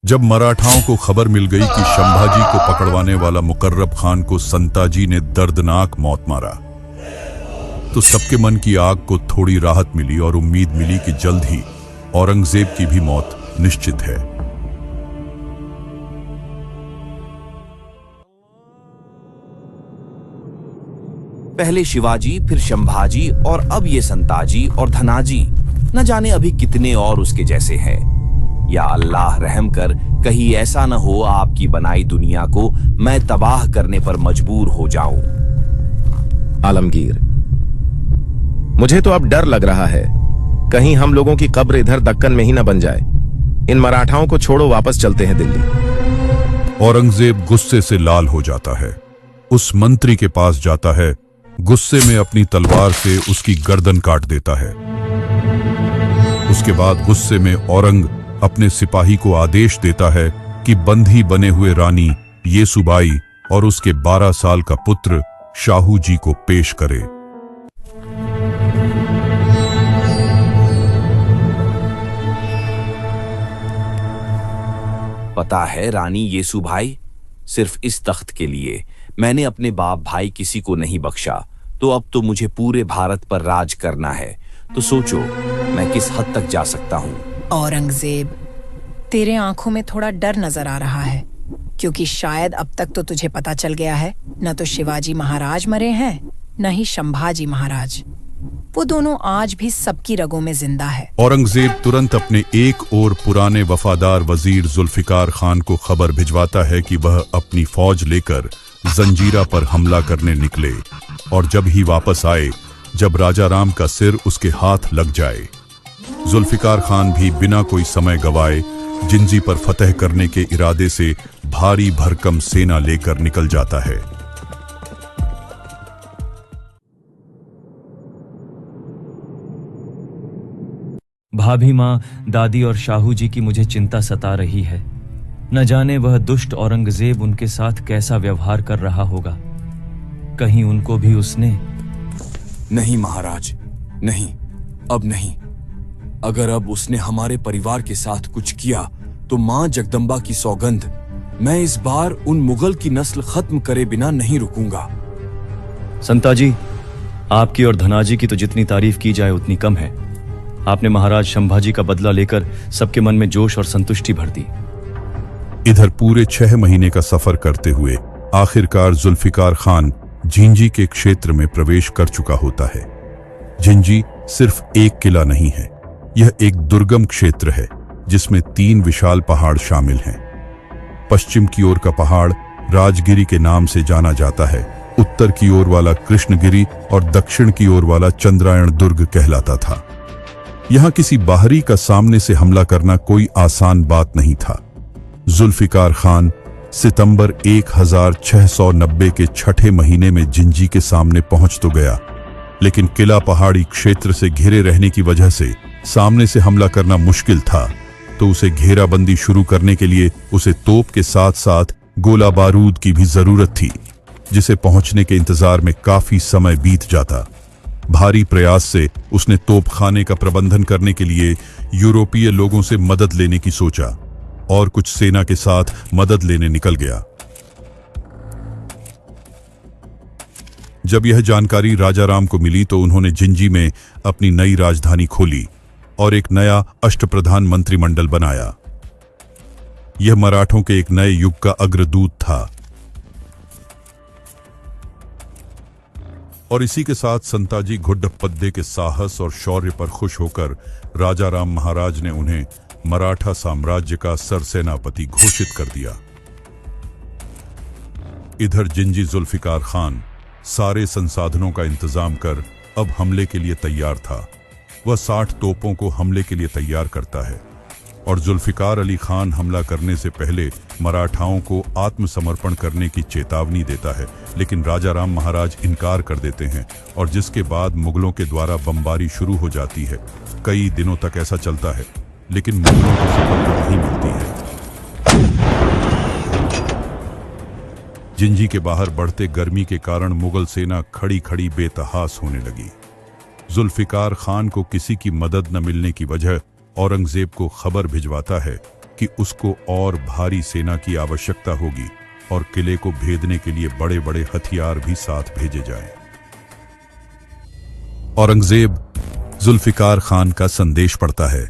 जब मराठाओं को खबर मिल गई कि संभाजी को पकड़वाने वाला मुकर्रब खान को संताजी ने दर्दनाक मौत मारा, तो सबके मन की आग को थोड़ी राहत मिली और उम्मीद मिली कि जल्द ही औरंगजेब की भी मौत निश्चित है। पहले शिवाजी, फिर संभाजी और अब ये संताजी और धनाजी, न जाने अभी कितने और उसके जैसे हैं। या अल्लाह रहम कर कहीं ऐसा न हो आपकी बनाई दुनिया को मैं तबाह करने पर मजबूर हो जाऊं। आलमगीर, मुझे तो अब डर लग रहा है कहीं हम लोगों की कब्र इधर दक्कन में ही न बन जाए। इन मराठाओं को छोड़ो, वापस चलते हैं दिल्ली। औरंगजेब गुस्से से लाल हो जाता है, उस मंत्री के पास जाता है, गुस्से में अपनी तलवार से उसकी गर्दन काट देता है। उसके बाद गुस्से में औरंग अपने सिपाही को आदेश देता है कि बंधी बने हुए रानी येसुबाई और उसके 12 साल का पुत्र शाहू जी को पेश करे। पता है रानी येसुबाई, सिर्फ इस तख्त के लिए मैंने अपने बाप भाई किसी को नहीं बख्शा, तो अब तो मुझे पूरे भारत पर राज करना है। तो सोचो मैं किस हद तक जा सकता हूँ। औरंगजेब, तेरे आंखों में थोड़ा डर नजर आ रहा है, क्योंकि शायद अब तक तो तुझे पता चल गया है न तो शिवाजी महाराज मरे हैं न ही संभाजी महाराज। वो दोनों आज भी सबकी रगों में जिंदा है। औरंगजेब तुरंत अपने एक और पुराने वफादार वजीर जुल्फिकार खान को खबर भिजवाता है कि वह अपनी फौज लेकर जंजीरा पर हमला करने निकले, और जब ही वापस आए जब राजा राम का सिर उसके हाथ लग जाए। जुल्फिकार खान भी बिना कोई समय गवाए जिंजी पर फतह करने के इरादे से भारी भरकम सेना लेकर निकल जाता है। भाभी माँ, दादी और शाहू जी की मुझे चिंता सता रही है। न जाने वह दुष्ट औरंगजेब उनके साथ कैसा व्यवहार कर रहा होगा। कहीं उनको भी उसने... नहीं महाराज, नहीं, अब नहीं। अगर अब उसने हमारे परिवार के साथ कुछ किया तो मां जगदम्बा की सौगंध, मैं इस बार उन मुगल की नस्ल खत्म करे बिना नहीं रुकूंगा। संताजी, आपकी और धनाजी की तो जितनी तारीफ की जाए उतनी कम है। आपने महाराज संभाजी का बदला लेकर सबके मन में जोश और संतुष्टि भर दी। इधर पूरे 6 महीने का सफर करते हुए आखिरकार जुल्फिकार खान झिंझी के क्षेत्र में प्रवेश कर चुका होता है। झिंझी सिर्फ एक किला नहीं है, यह एक दुर्गम क्षेत्र है जिसमें 3 विशाल पहाड़ शामिल हैं। पश्चिम की ओर का पहाड़ राजगिरी के नाम से जाना जाता है, उत्तर की ओर वाला कृष्णगिरी और दक्षिण की ओर वाला चंद्रायण दुर्ग कहलाता था। यहां किसी बाहरी का सामने से हमला करना कोई आसान बात नहीं था। जुल्फिकार खान सितंबर 1690 के 6ठे महीने में झिंझी के सामने पहुंच तो गया, लेकिन किला पहाड़ी क्षेत्र से घिरे रहने की वजह से सामने से हमला करना मुश्किल था। तो उसे घेराबंदी शुरू करने के लिए उसे तोप के साथ साथ गोला बारूद की भी जरूरत थी, जिसे पहुंचने के इंतजार में काफी समय बीत जाता। भारी प्रयास से उसने तोपखाने का प्रबंधन करने के लिए यूरोपीय लोगों से मदद लेने की सोचा और कुछ सेना के साथ मदद लेने निकल गया। जब यह जानकारी राजा राम को मिली तो उन्होंने झिंझी में अपनी नई राजधानी खोली और एक नया अष्टप्रधान मंत्रिमंडल बनाया। यह मराठों के एक नए युग का अग्रदूत था। और इसी के साथ संताजी घुड्डप्पद्दे के साहस और शौर्य पर खुश होकर राजा राम महाराज ने उन्हें मराठा साम्राज्य का सरसेनापति घोषित कर दिया। इधर झिंझी जुल्फिकार खान सारे संसाधनों का इंतजाम कर अब हमले के लिए तैयार था। वह 60 तोपों को हमले के लिए तैयार करता है और जुल्फिकार अली खान हमला करने से पहले मराठाओं को आत्मसमर्पण करने की चेतावनी देता है, लेकिन राजा राम महाराज इनकार कर देते हैं और जिसके बाद मुगलों के द्वारा बमबारी शुरू हो जाती है। कई दिनों तक ऐसा चलता है, लेकिन मुगलों को सफलता नहीं मिलती है। झिंझी के बाहर बढ़ते गर्मी के कारण मुगल सेना खड़ी खड़ी बेतहास होने लगी। जुल्फिकार खान को किसी की मदद न मिलने की वजह औरंगजेब को खबर भिजवाता है कि उसको और भारी सेना की आवश्यकता होगी और किले को भेदने के लिए बड़े बड़े हथियार भी साथ भेजे जाएं। औरंगजेब जुल्फिकार खान का संदेश पढ़ता है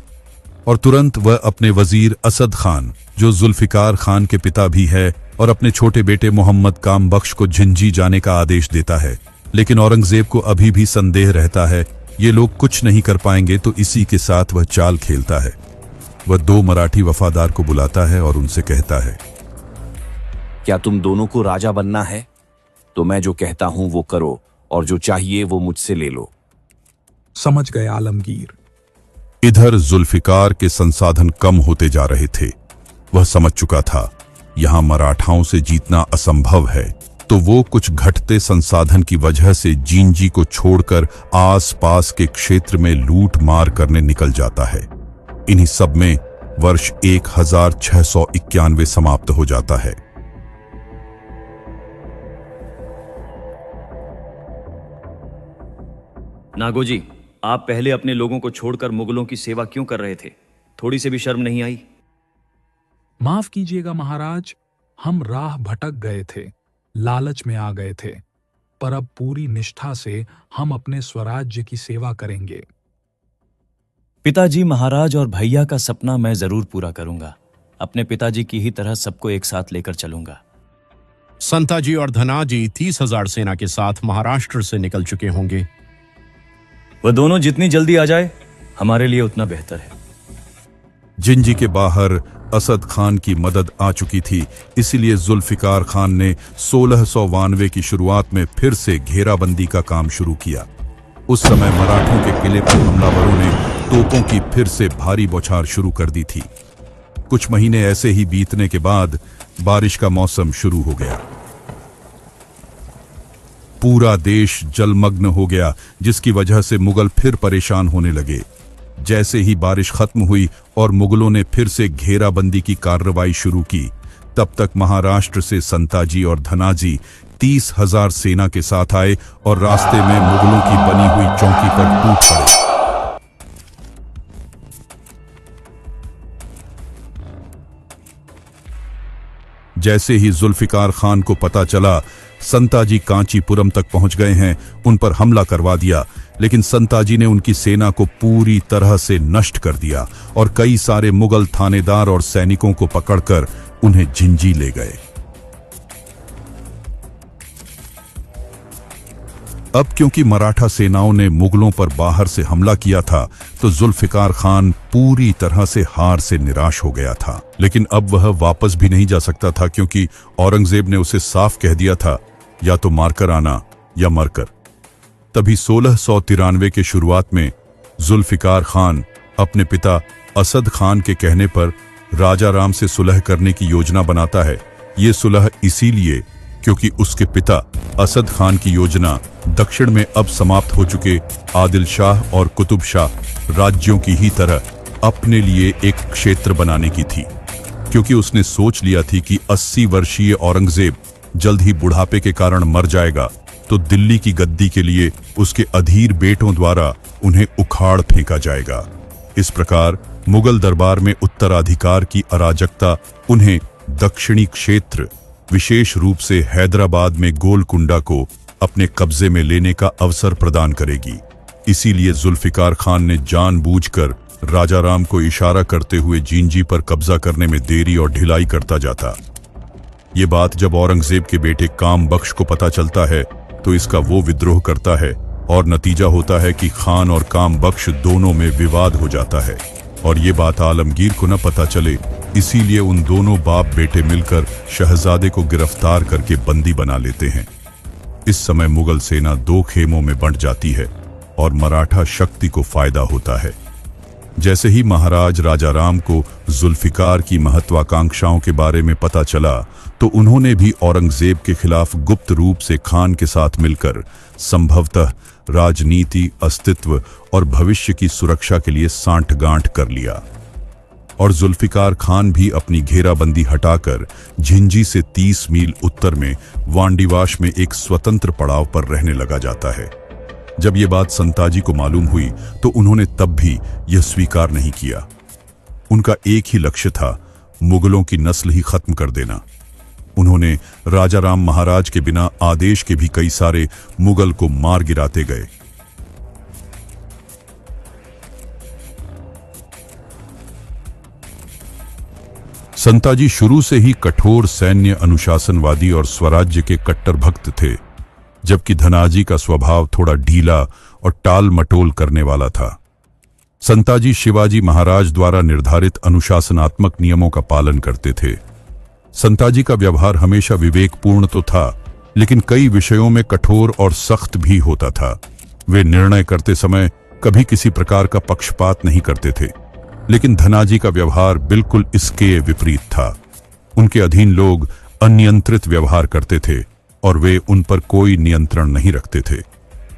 और तुरंत वह अपने वजीर असद खान, जो जुल्फिकार खान के पिता भी है, और अपने छोटे बेटे मोहम्मद काम बख्श को झिंझी जाने का आदेश देता है। लेकिन औरंगजेब को अभी भी संदेह रहता है, ये लोग कुछ नहीं कर पाएंगे, तो इसी के साथ वह चाल खेलता है। वह 2 मराठी वफादार को बुलाता है और उनसे कहता है, क्या तुम दोनों को राजा बनना है? तो मैं जो कहता हूं वो करो, और जो चाहिए वो मुझसे ले लो। समझ गए आलमगीर। इधर जुल्फिकार के संसाधन कम होते जा रहे थे। वह समझ चुका था यहां मराठाओं से जीतना असंभव है, तो वो कुछ घटते संसाधन की वजह से जींजी को छोड़कर आसपास के क्षेत्र में लूट मार करने निकल जाता है। इन्हीं सब में वर्ष 1691 समाप्त हो जाता है। नागोजी, आप पहले अपने लोगों को छोड़कर मुगलों की सेवा क्यों कर रहे थे? थोड़ी से भी शर्म नहीं आई? माफ कीजिएगा महाराज, हम राह भटक गए थे, लालच में आ गए थे, पर अब पूरी निष्ठा से हम अपने स्वराज्य की सेवा करेंगे। पिताजी, महाराज और भैया का सपना मैं जरूर पूरा करूंगा। अपने पिताजी की ही तरह सबको एक साथ लेकर चलूंगा। संताजी और धनाजी 30,000 सेना के साथ महाराष्ट्र से निकल चुके होंगे। वह दोनों जितनी जल्दी आ जाए हमारे लिए उतना बेहतर है। जिंजी के बाहर असद खान की मदद आ चुकी थी, इसलिए जुल्फिकार खान ने 1692 की शुरुआत में फिर से घेराबंदी का काम शुरू किया। उस समय मराठों के किले पर हमलावरों ने तोपों की फिर से भारी बौछार शुरू कर दी थी। कुछ महीने ऐसे ही बीतने के बाद बारिश का मौसम शुरू हो गया। पूरा देश जलमग्न हो गया, जिसकी वजह से मुगल फिर परेशान होने लगे। जैसे ही बारिश खत्म हुई और मुगलों ने फिर से घेराबंदी की कार्रवाई शुरू की, तब तक महाराष्ट्र से संताजी और धनाजी 30,000 सेना के साथ आए और रास्ते में मुगलों की बनी हुई चौकी पर टूट पड़े। जैसे ही जुल्फिकार खान को पता चला संताजी कांचीपुरम तक पहुंच गए हैं, उन पर हमला करवा दिया। लेकिन संताजी ने उनकी सेना को पूरी तरह से नष्ट कर दिया और कई सारे मुगल थानेदार और सैनिकों को पकड़कर उन्हें झिंझी ले गए। अब क्योंकि मराठा सेनाओं ने मुगलों पर बाहर से हमला किया था, तो जुल्फिकार खान पूरी तरह से हार से निराश हो गया था। लेकिन अब वह वापस भी नहीं जा सकता था, क्योंकि औरंगजेब ने उसे साफ कह दिया था, या तो मारकर आना या मरकर। तभी 1693 के शुरुआत में जुल्फिकार खान अपने पिता असद खान के कहने पर राजा राम से सुलह करने की योजना बनाता है। ये सुलह इसीलिए क्योंकि उसके पिता असद खान की योजना दक्षिण में अब समाप्त हो चुके आदिल शाह और कुतुब शाह राज्यों की ही तरह अपने लिए एक क्षेत्र बनाने की थी। क्योंकि उसने सोच लिया थी कि 80 वर्षीय औरंगजेब जल्द ही बुढ़ापे के कारण मर जाएगा, तो दिल्ली की गद्दी के लिए उसके अधीर बेटों द्वारा उन्हें उखाड़ फेंका जाएगा। इस प्रकार मुगल दरबार में उत्तराधिकार की अराजकता उन्हें दक्षिणी क्षेत्र, विशेष रूप से हैदराबाद में गोलकुंडा को अपने कब्जे में लेने का अवसर प्रदान करेगी। इसीलिए जुल्फिकार खान ने जानबूझकर राजा राम को इशारा करते हुए जींजी पर कब्जा करने में देरी और ढिलाई करता जाता। ये बात जब औरंगजेब के बेटे काम बख्श को पता चलता है, तो इसका वो विद्रोह करता है और नतीजा होता है कि खान और काम बख्श दोनों में विवाद हो जाता है। और ये बात आलमगीर को न पता चले, इसीलिए उन दोनों बाप बेटे मिलकर शहजादे को गिरफ्तार करके बंदी बना लेते हैं। इस समय मुगल सेना 2 खेमों में बंट जाती है और मराठा शक्ति को फायदा होता है। जैसे ही महाराज राजा राम को जुल्फिकार की महत्वाकांक्षाओं के बारे में पता चला, तो उन्होंने भी औरंगजेब के खिलाफ गुप्त रूप से खान के साथ मिलकर संभवतः राजनीति, अस्तित्व और भविष्य की सुरक्षा के लिए सांठगांठ कर लिया। और जुल्फिकार खान भी अपनी घेराबंदी हटाकर झिंझी से 30 मील उत्तर में वांडीवाश में एक स्वतंत्र पड़ाव पर रहने लगा जाता है। जब ये बात संताजी को मालूम हुई, तो उन्होंने तब भी यह स्वीकार नहीं किया। उनका एक ही लक्ष्य था, मुगलों की नस्ल ही खत्म कर देना। उन्होंने राजा राम महाराज के बिना आदेश के भी कई सारे मुगल को मार गिराते गए। संताजी शुरू से ही कठोर सैन्य अनुशासनवादी और स्वराज्य के कट्टर भक्त थे, जबकि धनाजी का स्वभाव थोड़ा ढीला और टाल मटोल करने वाला था। संताजी शिवाजी महाराज द्वारा निर्धारित अनुशासनात्मक नियमों का पालन करते थे। संताजी का व्यवहार हमेशा विवेकपूर्ण तो था, लेकिन कई विषयों में कठोर और सख्त भी होता था। वे निर्णय करते समय कभी किसी प्रकार का पक्षपात नहीं करते थे, लेकिन धनाजी का व्यवहार बिल्कुल इसके विपरीत था। उनके अधीन लोग अनियंत्रित व्यवहार करते थे और वे उन पर कोई नियंत्रण नहीं रखते थे।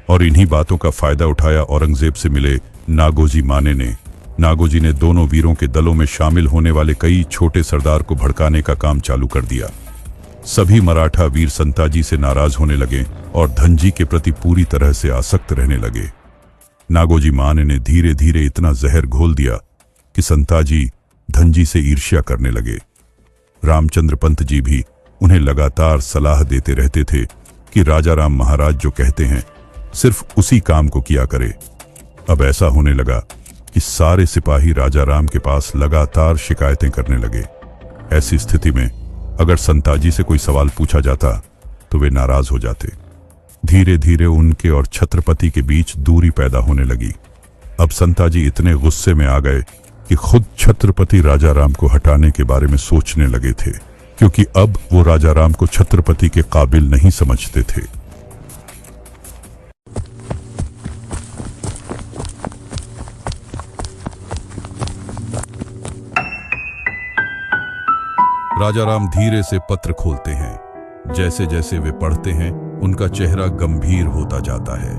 और इन्हीं बातों का फायदा उठाया औरंगजेब से मिले नागोजी माने ने। नागोजी ने दोनों वीरों के दलों में शामिल होने वाले कई छोटे सरदार को भड़काने का काम चालू कर दिया। सभी मराठा वीर संताजी से नाराज होने लगे और धनजी के प्रति पूरी तरह से आसक्त रहने लगे। नागोजी माने ने धीरे धीरे इतना जहर घोल दिया कि संताजी धनजी से ईर्ष्या करने लगे। रामचंद्र पंत जी भी उन्हें लगातार सलाह देते रहते थे कि राजा राम महाराज जो कहते हैं सिर्फ उसी काम को किया करे। अब ऐसा होने लगा कि सारे सिपाही राजा राम के पास लगातार शिकायतें करने लगे। ऐसी स्थिति में अगर संताजी से कोई सवाल पूछा जाता तो वे नाराज हो जाते। धीरे धीरे उनके और छत्रपति के बीच दूरी पैदा होने लगी। अब संताजी इतने गुस्से में आ गए कि खुद छत्रपति राजा राम को हटाने के बारे में सोचने लगे थे, क्योंकि अब वो राजा राम को छत्रपति के काबिल नहीं समझते थे। राजा राम धीरे से पत्र खोलते हैं। जैसे जैसे वे पढ़ते हैं उनका चेहरा गंभीर होता जाता है।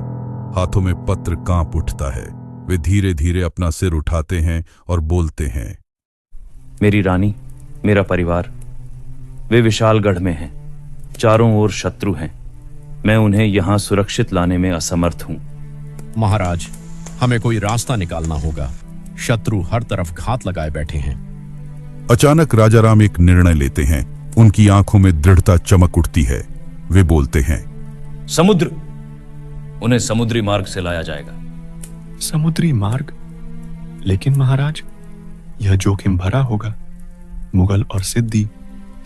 हाथों में पत्र कांप उठता है। वे धीरे धीरे अपना सिर उठाते हैं और बोलते हैं, मेरी रानी, मेरा परिवार, वे विशालगढ़ में हैं। चारों ओर शत्रु हैं। मैं उन्हें यहां सुरक्षित लाने में असमर्थ हूं। महाराज, हमें कोई रास्ता निकालना होगा। शत्रु हर तरफ घात लगाए बैठे हैं। अचानक राजा राम एक निर्णय लेते हैं। उनकी आंखों में दृढ़ता चमक उठती है। वे बोलते हैं, समुद्र, उन्हें समुद्री मार्ग से लाया जाएगा। समुद्री मार्ग? लेकिन महाराज, यह जोखिम भरा होगा। मुगल और सिद्दी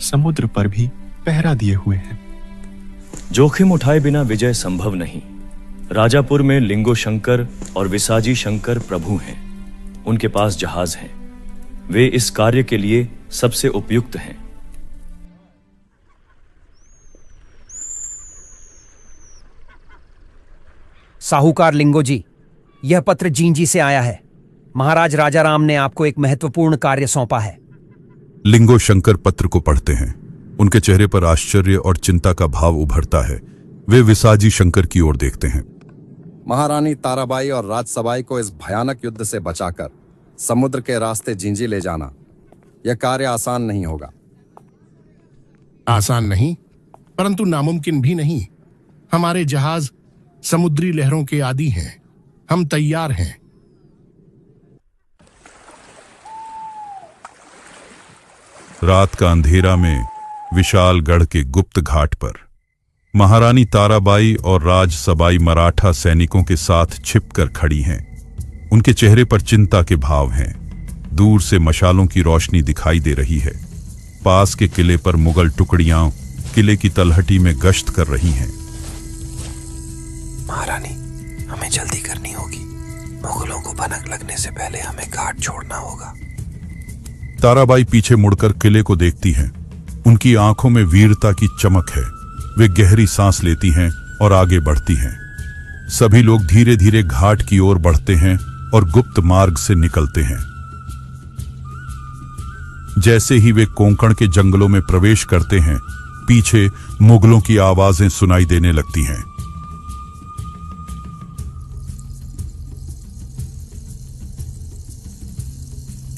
समुद्र पर भी पहरा दिए हुए हैं। जोखिम उठाए बिना विजय संभव नहीं। राजापुर में लिंगो शंकर और विसाजी शंकर प्रभु हैं। उनके पास जहाज हैं। वे इस कार्य के लिए सबसे उपयुक्त हैं। साहूकार लिंगो जी, यह पत्र जींजी से आया है। महाराज राजा राम ने आपको एक महत्वपूर्ण कार्य सौंपा है। लिंगो शंकर पत्र को पढ़ते हैं। उनके चेहरे पर आश्चर्य और चिंता का भाव उभरता है। वे विसाजी शंकर की ओर देखते हैं। महारानी ताराबाई और राजसबाई को इस भयानक युद्ध से बचाकर समुद्र के रास्ते जींजी ले जाना, यह कार्य आसान नहीं होगा। आसान नहीं, परंतु नामुमकिन भी नहीं। हमारे जहाज समुद्री लहरों के आदी हैं। हम तैयार हैं। रात का अंधेरा में विशालगढ़ के गुप्त घाट पर महारानी ताराबाई और राजसबाई मराठा सैनिकों के साथ छिपकर खड़ी हैं। उनके चेहरे पर चिंता के भाव हैं। दूर से मशालों की रोशनी दिखाई दे रही है। पास के किले पर मुगल टुकड़ियां किले की तलहटी में गश्त कर रही हैं। महारानी, हमें जल्दी करनी होगी। मुगलों को भनक लगने से पहले हमें घाट छोड़ना होगा। ताराबाई पीछे मुड़कर किले को देखती हैं। उनकी आंखों में वीरता की चमक है। वे गहरी सांस लेती हैं और आगे बढ़ती हैं। सभी लोग धीरे धीरे घाट की ओर बढ़ते हैं और गुप्त मार्ग से निकलते हैं। जैसे ही वे कोंकण के जंगलों में प्रवेश करते हैं, पीछे मुगलों की आवाजें सुनाई देने लगती हैं।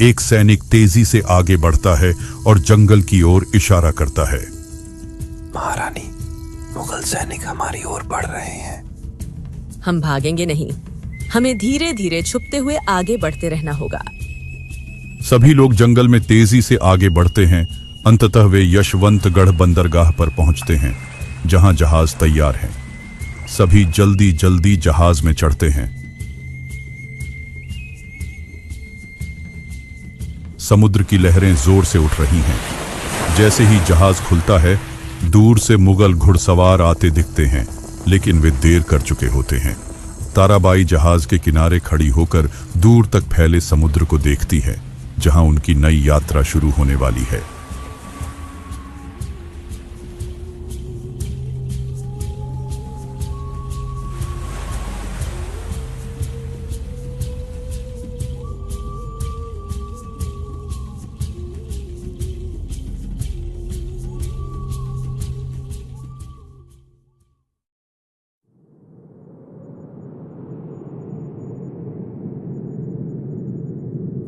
एक सैनिक तेजी से आगे बढ़ता है और जंगल की ओर इशारा करता है। महारानी, मुगल सैनिक हमारी ओर बढ़ रहे हैं। हम भागेंगे नहीं। हमें धीरे धीरे छुपते हुए आगे बढ़ते रहना होगा। सभी लोग जंगल में तेजी से आगे बढ़ते हैं। अंततः वे यशवंतगढ़ बंदरगाह पर पहुंचते हैं, जहां जहाज तैयार है। सभी जल्दी जल्दी जहाज में चढ़ते हैं। समुद्र की लहरें जोर से उठ रही हैं। जैसे ही जहाज खुलता है, दूर से मुगल घुड़सवार आते दिखते हैं, लेकिन वे देर कर चुके होते हैं। ताराबाई जहाज के किनारे खड़ी होकर दूर तक फैले समुद्र को देखती है, जहां उनकी नई यात्रा शुरू होने वाली है।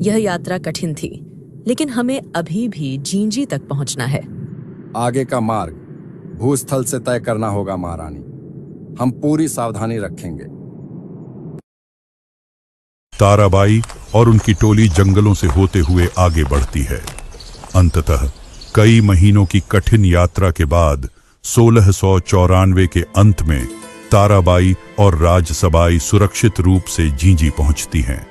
यह यात्रा कठिन थी, लेकिन हमें अभी भी जींजी तक पहुंचना है। आगे का मार्ग भूस्थल से तय करना होगा महारानी। हम पूरी सावधानी रखेंगे। ताराबाई और उनकी टोली जंगलों से होते हुए आगे बढ़ती है। अंततः कई महीनों की कठिन यात्रा के बाद 1694 के अंत में ताराबाई और राजसबाई सुरक्षित रूप से जींजी पहुंचती हैं।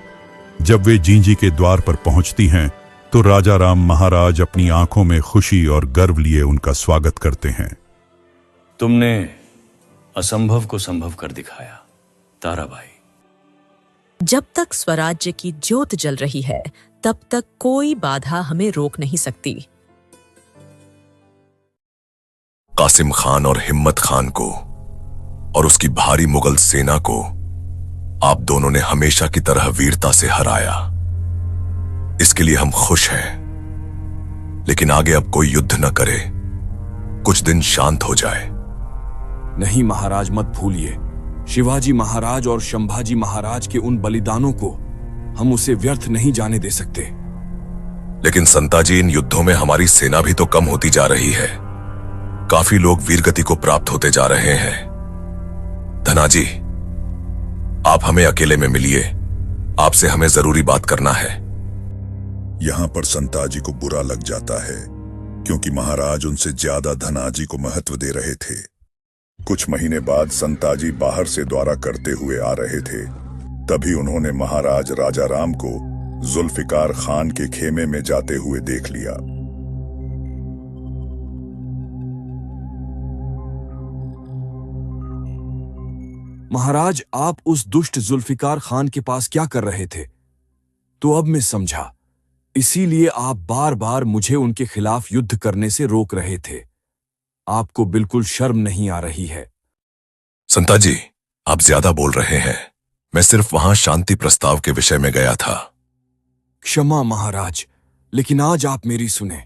जब वे जींजी के द्वार पर पहुंचती हैं, तो राजा राम महाराज अपनी आंखों में खुशी और गर्व लिए उनका स्वागत करते हैं। तुमने असंभव को संभव कर दिखाया, ताराबाई। जब तक स्वराज्य की ज्योत जल रही है, तब तक कोई बाधा हमें रोक नहीं सकती। कासिम खान और हिम्मत खान को और उसकी भारी मुगल सेना को आप दोनों ने हमेशा की तरह वीरता से हराया। इसके लिए हम खुश हैं, लेकिन आगे अब कोई युद्ध न करे, कुछ दिन शांत हो जाए। नहीं महाराज, मत भूलिए, शिवाजी महाराज और शंभाजी महाराज के उन बलिदानों को हम उसे व्यर्थ नहीं जाने दे सकते। लेकिन संताजी, इन युद्धों में हमारी सेना भी तो कम होती जा रही है। काफी लोग वीरगति को प्राप्त होते जा रहे हैं। धनाजी, आप हमें अकेले में मिलिए, आपसे हमें जरूरी बात करना है। यहां पर संताजी को बुरा लग जाता है, क्योंकि महाराज उनसे ज्यादा धनाजी को महत्व दे रहे थे। कुछ महीने बाद संताजी बाहर से दौरा करते हुए आ रहे थे। तभी उन्होंने महाराज राजा राम को जुल्फिकार खान के खेमे में जाते हुए देख लिया। महाराज, आप उस दुष्ट जुल्फिकार खान के पास क्या कर रहे थे? तो अब मैं समझा, इसीलिए आप बार बार मुझे उनके खिलाफ युद्ध करने से रोक रहे थे। आपको बिल्कुल शर्म नहीं आ रही है? संताजी, आप ज्यादा बोल रहे हैं। मैं सिर्फ वहां शांति प्रस्ताव के विषय में गया था। क्षमा महाराज, लेकिन आज आप मेरी सुने।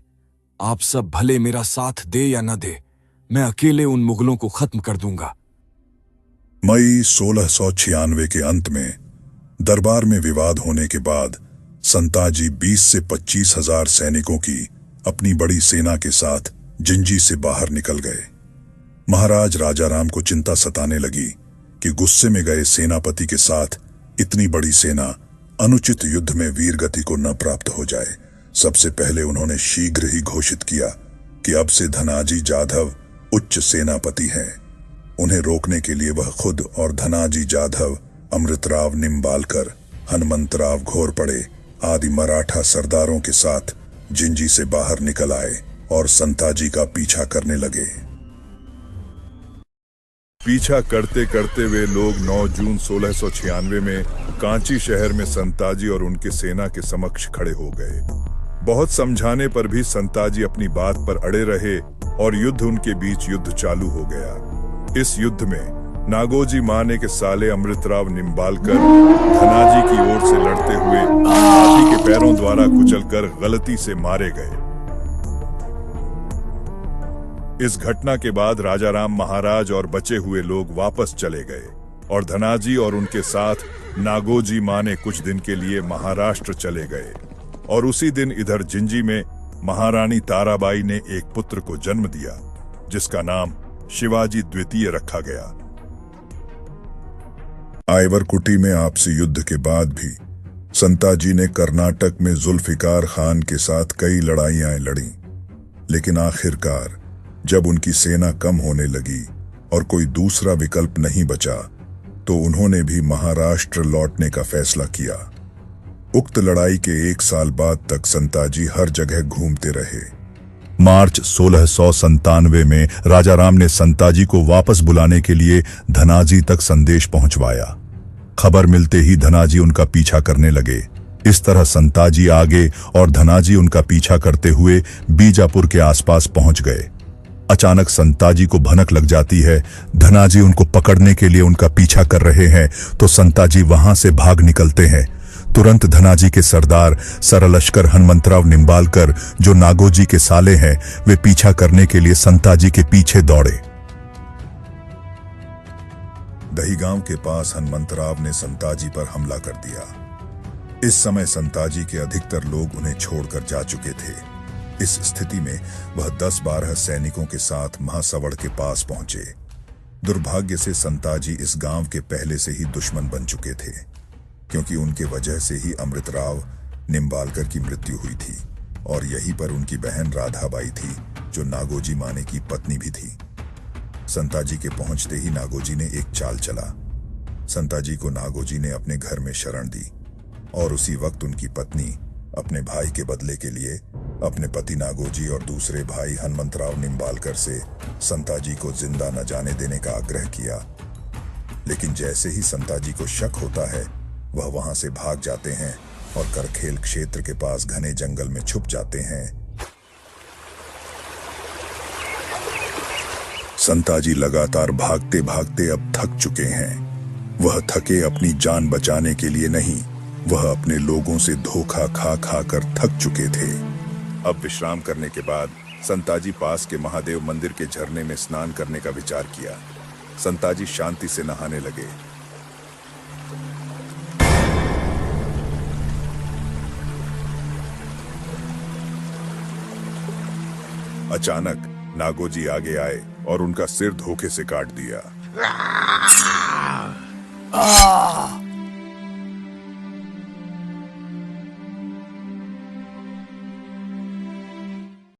आप सब भले मेरा साथ दे या न दे, मैं अकेले उन मुगलों को खत्म कर दूंगा। मई 1696 के अंत में दरबार में विवाद होने के बाद संताजी 20 से 25 हजार सैनिकों की अपनी बड़ी सेना के साथ जिंजी से बाहर निकल गए। महाराज राजाराम को चिंता सताने लगी कि गुस्से में गए सेनापति के साथ इतनी बड़ी सेना अनुचित युद्ध में वीरगति को न प्राप्त हो जाए। सबसे पहले उन्होंने शीघ्र ही घोषित किया कि अब से धनाजी जाधव उच्च सेनापति हैं। उन्हें रोकने के लिए वह खुद और धनाजी जाधव, अमृतराव निम्बालकर, हनुमंतराव घोरपड़े आदि मराठा सरदारों के साथ जिंजी से बाहर निकल आए और संताजी का पीछा करने लगे। पीछा करते करते वे लोग 9 जून 1696 में कांची शहर में संताजी और उनके सेना के समक्ष खड़े हो गए। बहुत समझाने पर भी संताजी अपनी बात पर अड़े रहे और युद्ध उनके बीच युद्ध चालू हो गया। इस युद्ध में नागोजी माने के साले अमृतराव निम्बालकर धनाजी की ओर से लड़ते हुए हाथी के पैरों द्वारा कुचलकर गलती से मारे गए। इस घटना के बाद राजाराम महाराज और बचे हुए लोग वापस चले गए और धनाजी और उनके साथ नागोजी माने कुछ दिन के लिए महाराष्ट्र चले गए। और उसी दिन इधर जिंजी में महारानी ताराबाई ने एक पुत्र को जन्म दिया, जिसका नाम शिवाजी द्वितीय रखा गया। आयवरकुटी में आपसी युद्ध के बाद भी संताजी ने कर्नाटक में जुल्फिकार खान के साथ कई लड़ाइयां लड़ी, लेकिन आखिरकार जब उनकी सेना कम होने लगी और कोई दूसरा विकल्प नहीं बचा, तो उन्होंने भी महाराष्ट्र लौटने का फैसला किया। उक्त लड़ाई के 1 साल बाद तक संताजी हर जगह घूमते रहे। मार्च 1697 में राजा राम ने संताजी को वापस बुलाने के लिए धनाजी तक संदेश पहुंचवाया। खबर मिलते ही धनाजी उनका पीछा करने लगे। इस तरह संताजी आगे और धनाजी उनका पीछा करते हुए बीजापुर के आसपास पहुंच गए। अचानक संताजी को भनक लग जाती है, धनाजी उनको पकड़ने के लिए उनका पीछा कर रहे हैं, तो संताजी वहां से भाग निकलते हैं। तुरंत धनाजी के सरदार सरलश्कर हनुमंतराव निंबालकर, जो नागोजी के साले हैं, वे पीछा करने के लिए संताजी के पीछे दौड़े। दहीगांव के पास हनुमंतराव ने संताजी पर हमला कर दिया। इस समय संताजी के अधिकतर लोग उन्हें छोड़कर जा चुके थे। इस स्थिति में वह 10-12 सैनिकों के साथ महासवड़ के पास पहुंचे। दुर्भाग्य से संताजी इस गांव के पहले से ही दुश्मन बन चुके थे, क्योंकि उनके वजह से ही अमृतराव निंबालकर की मृत्यु हुई थी और यहीं पर उनकी बहन राधाबाई थी, जो नागोजी माने की पत्नी भी थी। संताजी के पहुंचते ही नागोजी ने एक चाल चला। संताजी को नागोजी ने अपने घर में शरण दी और उसी वक्त उनकी पत्नी अपने भाई के बदले के लिए अपने पति नागोजी और दूसरे भाई हनुमंतराव निंबालकर से संताजी को जिंदा न जाने देने का आग्रह किया। लेकिन जैसे ही संताजी को शक होता है, वह वहां से भाग जाते हैं और करखेल क्षेत्र के पास घने जंगल में छुप जाते हैं। संताजी लगातार भागते भागते अब थक चुके हैं। वह थके अपनी जान बचाने के लिए नहीं, वह अपने लोगों से धोखा खा खा कर थक चुके थे। अब विश्राम करने के बाद संताजी पास के महादेव मंदिर के झरने में स्नान करने का विचार किया। संताजी शांति से नहाने लगे। अचानक नागोजी आगे आए और उनका सिर धोखे से काट दिया।